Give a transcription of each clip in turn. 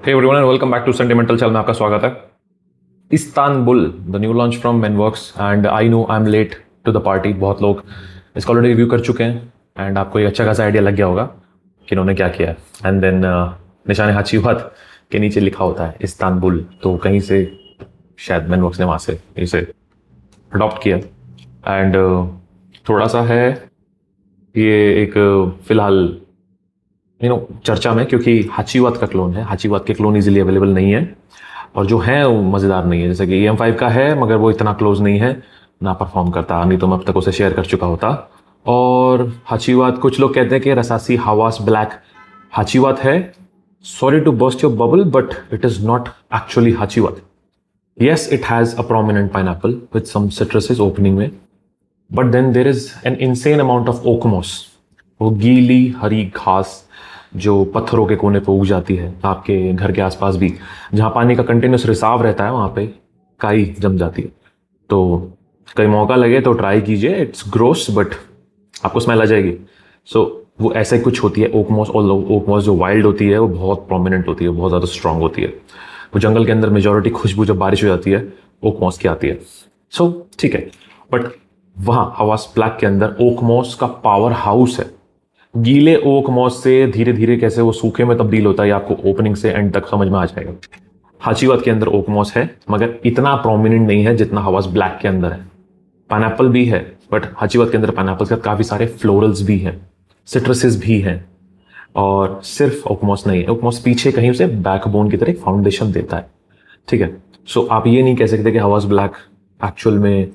Hey everyone and welcome back to Sentimental channel में आपका स्वागत है। Istanbul the new launch from मेनवर्क्स and I know I am late to the party. बहुत लोग इसका ऑलरेडी रिव्यू कर चुके हैं एंड आपको एक अच्छा खासा आइडिया लग गया होगा कि इन्होंने क्या किया है। एंड देन निशान हाचीवात के नीचे लिखा होता है इस्तानबुल, तो कहीं से शायद मेनवर्क्स ने वहाँ से इसे अडॉप्ट किया। एंड थोड़ा सा है ये एक फिलहाल चर्चा में, क्योंकि हाचीवात का क्लोन है। हाचीवात के क्लोन इजीली अवेलेबल नहीं है और जो है वो मज़ेदार नहीं है। जैसे कि EM5 का है मगर वो इतना क्लोज नहीं है, ना परफॉर्म करता, नहीं तो मैं अब तक उसे शेयर कर चुका होता। और हाचीवात, कुछ लोग कहते हैं कि रसासी हवास ब्लैक हाचीवात है। Sorry to burst your bubble but it is not actually Hacivat. Yes, it has a prominent pineapple with some citruses opening में, but then there is an insane amount of oakmoss. वो गीली हरी घास जो पत्थरों के कोने पे उग जाती है आपके घर के आसपास भी, जहाँ पानी का कंटिन्यूस रिसाव रहता है, वहाँ पे काई जम जाती है। तो कहीं मौका लगे तो ट्राई कीजिए। इट्स ग्रोस बट आपको स्मेल आ जाएगी। सो वो ऐसा ही कुछ होती है ओकमोस। और ओकमोस जो वाइल्ड होती है वो बहुत प्रोमिनेंट होती है, बहुत ज़्यादा स्ट्रांग होती है। वो जंगल के अंदर मेजोरिटी खुशबू जब बारिश हो जाती है ओकमोस की आती है। सो ठीक है, बट वहाँ हवास ब्लैक के अंदर ओकमोस का पावर हाउस है। गीले ओक मॉस से धीरे धीरे कैसे वो सूखे में तब्दील होता है, आपको ओपनिंग से एंड तक समझ में आ जाएगा। हाचीवात के अंदर ओक मॉस है मगर इतना प्रोमिनेंट नहीं है जितना हवास ब्लैक के अंदर है। पाइनएप्पल भी है बट हाचीवात के अंदर पाइनएप्पल के साथ काफी सारे फ्लोरल्स भी हैं, सिट्रसेस भी हैं। और सिर्फ ओकमॉस नहीं है, ओकमॉस पीछे कहीं उसे बैकबोन की तरह एक फाउंडेशन देता है। ठीक है, सो आप ये नहीं कह सकते कि हवास ब्लैक एक्चुअल में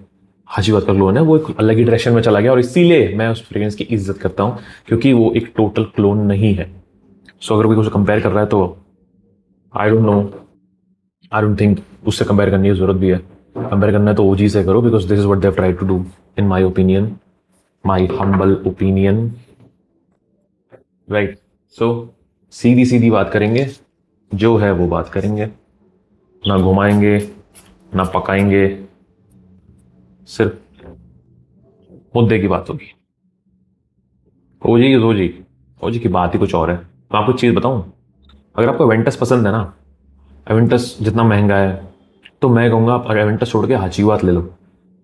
हाचीवात का क्लोन है। वो एक अलग ही डायरेक्शन में चला गया और इसीलिए मैं उस फ्रेग्रेंस की इज्जत करता हूँ, क्योंकि वो एक टोटल क्लोन नहीं है। सो अगर कोई उसे कंपेयर कर रहा है तो I don't know, I don't think उससे कंपेयर करने की जरूरत भी है। कंपेयर करना है तो ओजी से करो, because this is what they have tried to do in my opinion, my humble opinion, right. So सीधी सीधी बात करेंगे, जो है वो बात करेंगे, ना घुमाएंगे ना पकाएंगे, सिर्फ मुद्दे की बात होगी। ओजी ओजी ओजी की बात ही कुछ और है। मैं आपको चीज़ बताऊं, अगर आपको एवेंटस पसंद है ना, एवेंटस जितना महंगा है, तो मैं कहूँगा आप एवेंटस छोड़ के हाचीवात ले लो।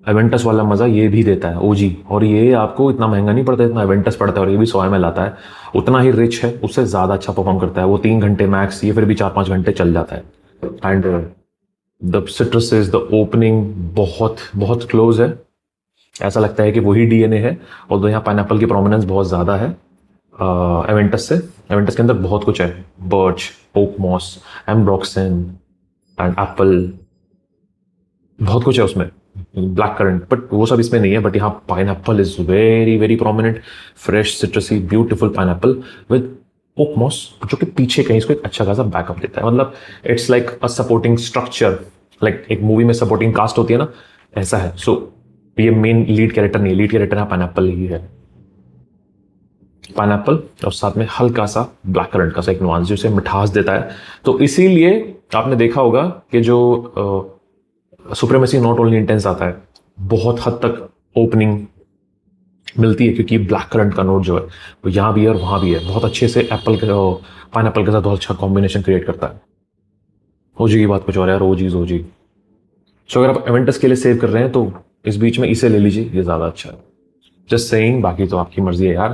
एवेंटस वाला मज़ा ये भी देता है ओजी, और ये आपको इतना महंगा नहीं पड़ता जितना एवेंटस पड़ता है, और ये भी 100 ml आता है। उतना ही रिच है, उससे ज़्यादा अच्छा परफॉर्म करता है। वो 3 घंटे मैक्स, ये फिर भी 4-5 घंटे चल जाता है। And the citrus is the opening बहुत बहुत क्लोज है। ऐसा लगता है कि वही DNA है, और यहाँ पाइनएप्पल की प्रोमिनेंस बहुत ज़्यादा है एवेंटस से। एवेंटस के अंदर बहुत कुछ है, birch, oak moss, ambroxan and apple, बहुत कुछ है उसमें, ब्लैक करंट, बट वो सब इसमें नहीं है। बट यहाँ pineapple is very very prominent, fresh citrusy beautiful pineapple with oak moss, जो कि पीछे कहीं इसको एक अच्छा खासा बैकअप देता है। मतलब it's like a supporting structure, like एक मूवी में सपोर्टिंग कास्ट होती है ना, ऐसा है। सो ये मेन लीड कैरेक्टर नहीं है, लीड कैरेक्टर यहाँ पाइनएप्पल ही है। पाइनएप्पल और साथ में हल्का सा ब्लैक करंट का सा एक नुआंस जो उसे मिठास देता है। तो इसीलिए आपने देखा होगा कि जो सुप्रीमेसी नॉट ओनली इंटेंस आता है, बहुत हद तक ओपनिंग मिलती है, क्योंकि ब्लैक करंट का नोट जो है वो यहाँ भी है और वहाँ भी है। बहुत अच्छे से एप्पल के पाइनएप्पल के साथ बहुत अच्छा कॉम्बिनेशन क्रिएट करता है। ओजी की बात कुछ और है यार, ओजी ओजी। सो अगर आप एवेंटस के लिए सेव कर रहे हैं तो इस बीच में इसे ले लीजिए, ये ज़्यादा अच्छा है। जस्ट सेइंग, बाकी तो आपकी मर्जी है यार,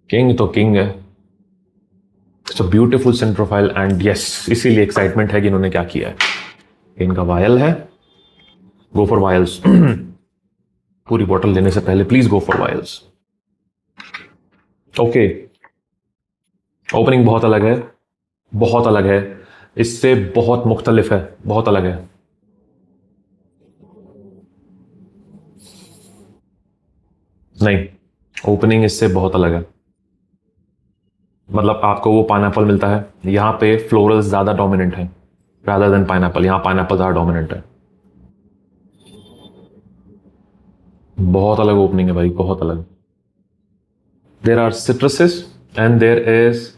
किंग तो किंग है। It's a beautiful Saint profile and yes, इसीलिए एक्साइटमेंट है कि इन्होंने क्या किया है। इनका वायल है, गो फॉर वायल्स। पूरी बॉटल लेने से पहले please go for vials. Okay, opening बहुत अलग है, बहुत अलग है, इससे बहुत मुख्तलिफ है, बहुत अलग है। नहीं, ओपनिंग इससे बहुत अलग है। मतलब आपको वो पाइनएप्पल मिलता है, यहाँ पे फ्लोरल्स ज्यादा डोमिनेंट है रादर देन पाइनएप्पल। यहाँ पाइनएप्पल ज्यादा डोमिनेंट है। बहुत अलग ओपनिंग है भाई, बहुत अलग। There are citruses and there is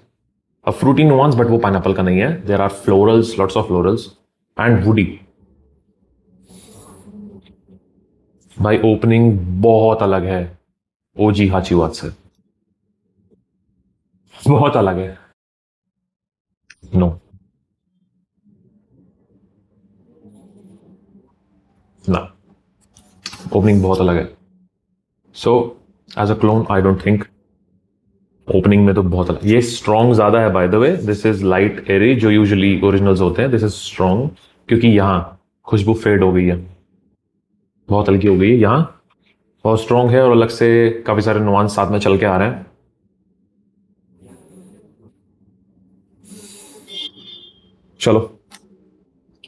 a fruity nuance, but वो पाइनएप्पल का नहीं है। There are florals, lots of florals and woody. भाई ओपनिंग बहुत अलग है ओजी हाचीवात से, बहुत अलग है। नो, ना, ओपनिंग बहुत अलग है। So as a clone I don't think, opening में तो बहुत अलग, ये स्ट्रॉन्ग ज्यादा है by the way, this is light airy जो यूजुअली ओरिजिनल्स होते हैं, दिस इज स्ट्रॉन्ग क्योंकि यहाँ खुशबू फेड हो गई है, बहुत हल्की हो गई है, यहाँ बहुत स्ट्रॉन्ग है और अलग से काफी सारे नुआंस साथ में चल के आ रहे हैं। चलो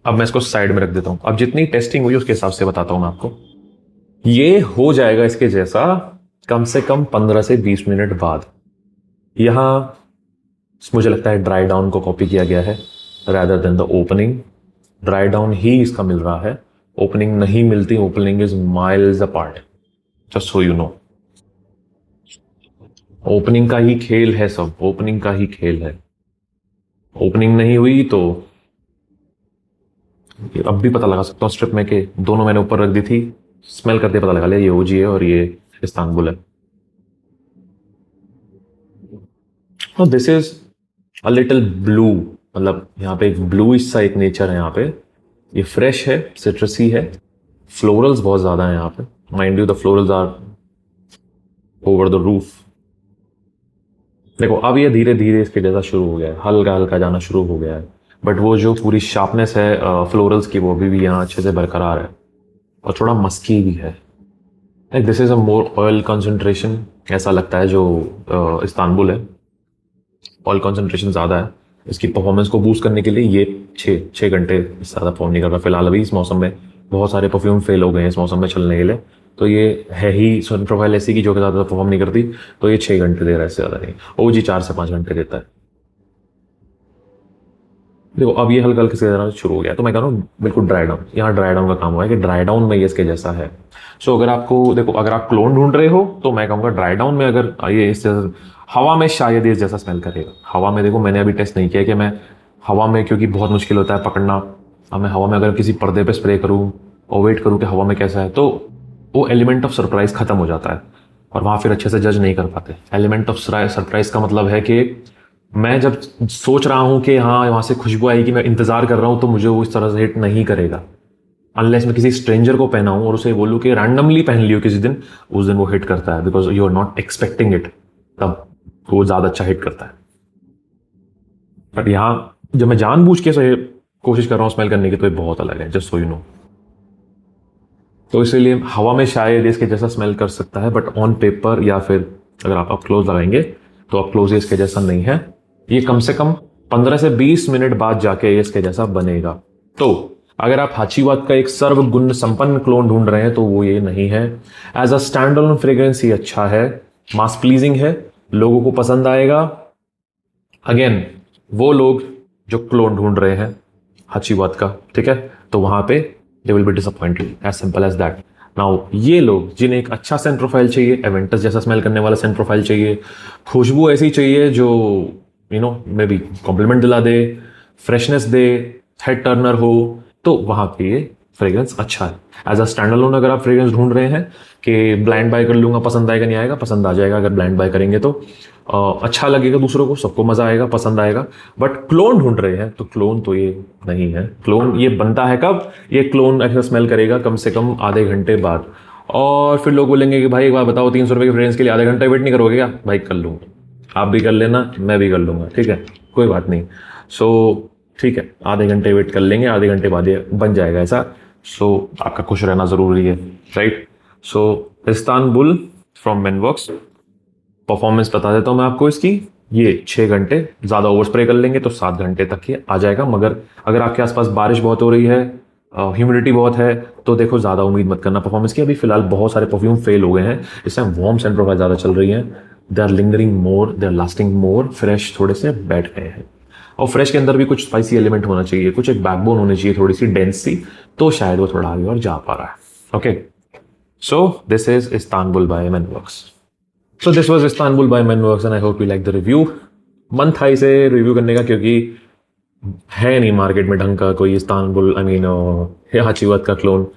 अब मैं इसको साइड में रख देता हूं, अब जितनी टेस्टिंग हुई उसके हिसाब से बताता हूं मैं आपको। ये हो जाएगा इसके जैसा कम से कम 15 से 20 मिनट बाद। यहां मुझे लगता है ड्राई डाउन को कॉपी किया गया है rather than the opening. Dry down ही इसका मिल रहा है, ओपनिंग नहीं मिलती, opening is miles apart, just so you know. Opening का ही खेल है सब, ओपनिंग का ही खेल है। ओपनिंग नहीं हुई तो अब भी पता लगा सकता हूँ स्ट्रिप में कि दोनों मैंने ऊपर रख दी थी, स्मेल करते पता लगा लिया ये ओजी है और ये इस्तांबुल है। This is a little blue, मतलब यहाँ पे एक ब्लूइश सा एक नेचर है यहाँ पे। ये फ्रेश है, सिट्रसी है, फ्लोरल्स बहुत ज्यादा है यहाँ पे, mind you the florals are over the roof. देखो अब ये धीरे धीरे इसके जैसा शुरू हो गया है, हल्का हल्का जाना शुरू हो गया है, बट वो जो पूरी शार्पनेस है फ्लोरल्स की वो भी यहाँ अच्छे से बरकरार है और थोड़ा मस्की भी है। This is a more oil concentration ऐसा लगता है जो इस्तांबुल है, ऑयल कंसंट्रेशन ज़्यादा है। इसकी परफॉर्मेंस को बूस्ट करने के लिए ये 6 घंटे ज़्यादा परफॉर्म नहीं कर रहा फिलहाल अभी इस मौसम में। बहुत सारे परफ्यूम फेल हो गए हैं इस मौसम में चलने के लिए, तो ये है ही सन प्रोफाइल ऐसी की जो कि ज़्यादा परफॉर्म नहीं करती, तो ये 6 घंटे दे रहा है, इससे ज़्यादा नहीं। ओ जी 4 से 5 घंटे देता है। देखो अब ये हल्का हल्का से देना शुरू हो गया, तो मैं कह रहा हूँ बिल्कुल ड्राई डाउन, यहाँ ड्राई डाउन का काम हुआ है कि ड्राई डाउन में ये इसके जैसा है। सो अगर आपको देखो, अगर आप क्लोन ढूंढ रहे हो तो मैं कहूँगा ड्राई डाउन में अगर ये इस हवा में शायद ये जैसा स्मेल करेगा। हवा में देखो मैंने अभी टेस्ट नहीं किया कि मैं हवा में, क्योंकि बहुत मुश्किल होता है पकड़ना, अब मैं हवा में अगर किसी पर्दे पे स्प्रे करूँ और वेट करूँ कि हवा में कैसा है, तो वो एलिमेंट ऑफ सरप्राइज खत्म हो जाता है और वहाँ फिर अच्छे से जज नहीं कर पाते। एलिमेंट ऑफ सरप्राइज का मतलब है कि मैं जब सोच रहा हूं कि हाँ वहां से खुशबू आएगी, मैं इंतजार कर रहा हूं, तो मुझे वो इस तरह से हिट नहीं करेगा अनलेस मैं किसी स्ट्रेंजर को पहनाऊं और उसे बोलूं कि रैंडमली पहन लियो किसी दिन, उस दिन वो हिट करता है because you are not expecting it, तब वो ज्यादा अच्छा हिट करता है। बट यहाँ जब मैं जानबूझ के से कोशिश कर रहा हूँ स्मेल करने की, तो ये बहुत अलग है, जस्ट सो यू नो। तो इसीलिए हवा में शायद इसके जैसा स्मेल कर सकता है, बट ऑन पेपर या फिर अगर आप क्लोज लगाएंगे तो आप क्लोज इसके जैसा नहीं है। ये कम से कम 15 से 20 मिनट बाद जाके ये इसके जैसा बनेगा। तो अगर आप हाचीवाद का एक सर्वगुण संपन्न क्लोन ढूंढ रहे हैं तो वो ये नहीं है। As a stand alone fragrance ये अच्छा है, मास प्लीजिंग है, लोगों को पसंद आएगा। अगेन वो लोग जो क्लोन ढूंढ रहे हैं हाचीवाद का, ठीक है, तो वहां पे they will be disappointed, as simple as that. Now ये लोग जिन्हें एक अच्छा सेंट प्रोफाइल चाहिए, एवेंटस जैसा स्मेल करने वाला सेंट प्रोफाइल चाहिए, खुशबू ऐसी चाहिए जो मे बी कॉम्प्लीमेंट दिला दे, फ्रेशनेस दे, हेड टर्नर हो, तो वहां पे ये फ्रेग्रेंस अच्छा है। एज अ स्टैंड अलोन अगर आप फ्रेग्रेंस ढूंढ रहे हैं कि ब्लाइंड बाय कर लूंगा, पसंद आएगा नहीं आएगा, पसंद आ जाएगा अगर ब्लाइंड बाय करेंगे तो अच्छा लगेगा, दूसरों को, सबको मजा आएगा, पसंद आएगा। बट क्लोन ढूंढ रहे हैं तो क्लोन तो ये नहीं है। क्लोन ये बनता है कब, ये क्लोन ऐसा स्मेल करेगा कम से कम आधे घंटे बाद, और फिर लोग बोलेंगे कि भाई एक बार बताओ 300 रुपए के फ्रेग्रेंस के लिए आधे घंटे वेट नहीं करोगे क्या? भाई कर लूंगा, आप भी कर लेना, मैं भी कर लूंगा, ठीक है, कोई बात नहीं। सो ठीक है, आधे घंटे वेट कर लेंगे, आधे घंटे बाद ये बन जाएगा ऐसा। सो आपका खुश रहना जरूरी है, right. So Istanbul from Menworks, performance बता देता हूं मैं आपको इसकी। ये 6 घंटे, ज़्यादा ओवर स्प्रे कर लेंगे तो 7 घंटे तक ये आ जाएगा, मगर अगर आपके आसपास बारिश बहुत हो रही है, ह्यूमिडिटी बहुत है, तो देखो ज़्यादा उम्मीद मत करना परफॉर्मेंस की। अभी फिलहाल बहुत सारे परफ्यूम फेल हो गए हैं, इस टाइम वार्म सेंट प्रोफाइल ज़्यादा चल रही हैं, they are lingering more, they are lasting more, fresh थोड़े से बैठ गए हैं। और फ्रेश के अंदर भी कुछ स्पाइसी एलिमेंट होना चाहिए, कुछ एक बैकबोन होनी चाहिए थोड़ी सी डेंस सी, तो शायद वो थोड़ा आगे और जा पा रहा है। Okay, so this is Istanbul by Menworks. So this was Istanbul by Menworks and I hope you like the review। मन था इसे रिव्यू करने का क्योंकि है नहीं मार्केट में ढंग का कोई इस्तानबुल है हाचीवाद का क्लोन,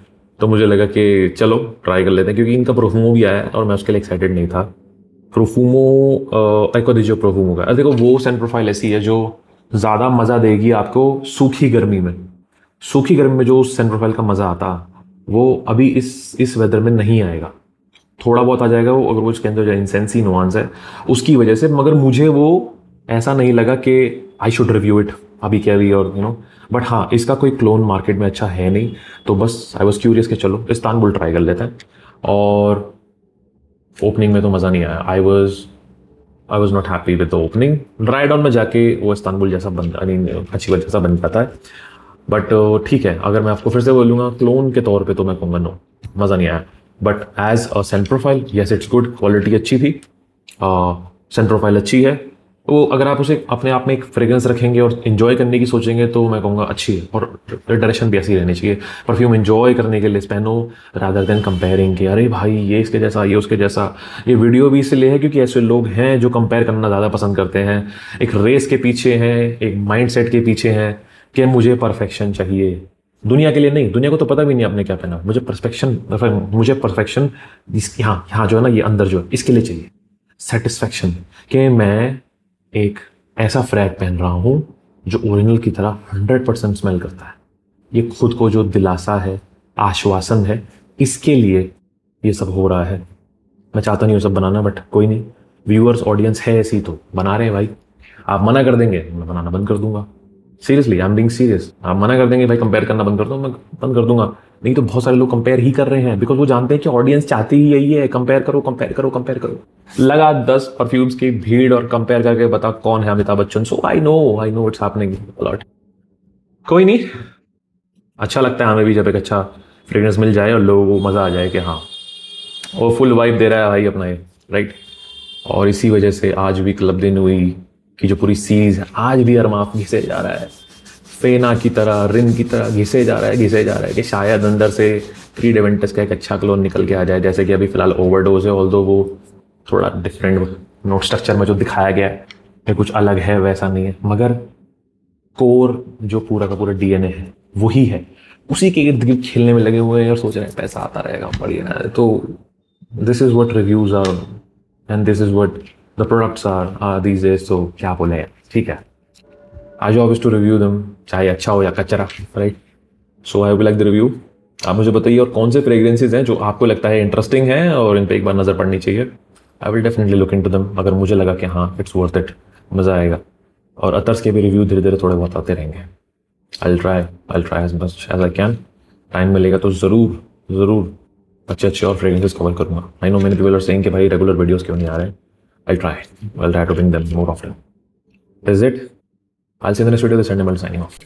तो मुझे लगा कि चलो ट्राई कर लेते हैं, क्योंकि इनका प्रोफूमो भी आया और मैं उसके लिए एक्साइटेड नहीं था। प्रोफूमो एको दीजिए प्रोफूमो का, देखो वो सेंट प्रोफाइल ऐसी है जो ज़्यादा मज़ा देगी आपको सूखी गर्मी में। सूखी गर्मी में जो सेंट प्रोफाइल का मज़ा आता वो अभी इस वेदर में नहीं आएगा। थोड़ा बहुत आ जाएगा वो, अगर वो उसके अंदर जो इंसेंसी नुआंस है उसकी वजह से, मगर मुझे वो ऐसा नहीं लगा कि आई शुड रिव्यू इट अभी क्या अभी, और बट हाँ, इसका कोई क्लोन मार्केट में अच्छा है नहीं, तो बस आई वॉज क्यूरियस कि चलो इस्तांबुल ट्राई कर लेते हैं। और ओपनिंग में तो मज़ा नहीं आया। I was not happy with the opening. Dry down में जाके वो इस्तांबुल जैसा बन, आई मीन अच्छी जैसा बन जाता है, बट ठीक है। अगर मैं आपको फिर से बोलूँगा क्लोन के तौर पे तो मैं कहूँगा नो, मज़ा नहीं आया। But as a scent profile yes it's good, quality अच्छी थी, सेंट प्रोफाइल अच्छी है। तो अगर आप उसे अपने आप में एक फ्रेग्रेंस रखेंगे और इन्जॉय करने की सोचेंगे तो मैं कहूँगा अच्छी है, और डायरेक्शन भी ऐसी रहनी चाहिए। परफ्यूम इन्जॉय करने के लिए पहनो, रादर देन कंपेयरिंग कि अरे भाई ये इसके जैसा, ये उसके जैसा। ये वीडियो भी इसलिए है क्योंकि ऐसे लोग हैं जो कंपेयर करना ज़्यादा पसंद करते हैं, एक रेस के पीछे हैं, एक माइंड सेट के पीछे हैं कि मुझे परफेक्शन चाहिए। दुनिया के लिए नहीं, दुनिया को तो पता भी नहीं आपने क्या पहना। मुझे परफेक्शन यहाँ यहाँ जो है ना, ये अंदर जो है इसके लिए चाहिए सेटिस्फेक्शन, कि मैं एक ऐसा फ्रैग पहन रहा हूँ जो ओरिजिनल की तरह 100% स्मेल करता है। ये खुद को जो दिलासा है, आश्वासन है, इसके लिए ये सब हो रहा है। मैं चाहता नहीं वो सब बनाना, बट कोई नहीं, व्यूअर्स ऑडियंस है ऐसी तो बना रहे हैं भाई। आप मना कर देंगे मैं बनाना बंद कर दूंगा। Seriously I am being serious. आप मना कर देंगे भाई कंपेयर करना बंद कर दो, मैं बंद कर दूंगा। नहीं तो बहुत सारे लोग कंपेयर ही कर रहे हैं, बिकॉज वो जानते हैं कि ऑडियंस चाहती ही यही है, कंपेयर करो कंपेयर करो कंपेयर करो। लगा 10 परफ्यूम्स की भीड़ और कंपेयर करके बता कौन है Amitabh Bachchan. So I know it's happening a lot. कोई नहीं, अच्छा लगता है हमें भी जब एक अच्छा फ्रेग्रेंस मिल जाए और लोगों को मज़ा आ जाए कि हाँ वो फुल वाइब दे रहा है भाई अपना ये, राइट। और इसी वजह से आज भी क्लब दिन हुई कि जो पूरी सीरीज है आज भी अरमाफ घिसे जा रहा है, फेना की तरह, रिन की तरह घिसे जा रहा है कि शायद अंदर से क्रीड एवेंटस का एक अच्छा क्लोन निकल के आ जाए। जैसे कि अभी फिलहाल ओवरडोज है, ऑल्दो वो थोड़ा डिफरेंट नोट स्ट्रक्चर में जो दिखाया गया है कि कुछ अलग है, वैसा नहीं है, मगर कोर जो पूरा का पूरा डीएनए है वही है। उसी के इर्द गिर्द खेलने में लगे हुए हैं और सोच रहे हैं पैसा आता रहेगा, बढ़िया है। तो this is what reviews are and this is what the products are these days. तो क्या बोले, ठीक है, I job is to review them, चाहे अच्छा हो या कचरा, right. So I will like the review. आप मुझे बताइए और कौन से फ्रेग्रेंसेज हैं जो आपको लगता है इंटरेस्टिंग है और इन पे एक बार नज़र पड़नी चाहिए। I will definitely look into them, अगर मुझे लगा कि हाँ इट्स वर्थ इट, मज़ा आएगा। और अतर्स के भी रिव्यू धीरे धीरे थोड़े बहुत आते रहेंगे। I try as much as I can. Time मिलेगा तो ज़रूर अच्छे और फ्रेग्रेंसेस कवर करूँगा। I know many people are saying कि भाई रेगुलर वीडियोस क्यों नहीं आ रहे हैं। I'll try to bring them more often. Is it? I'll see you in the next video. This is Animal signing off.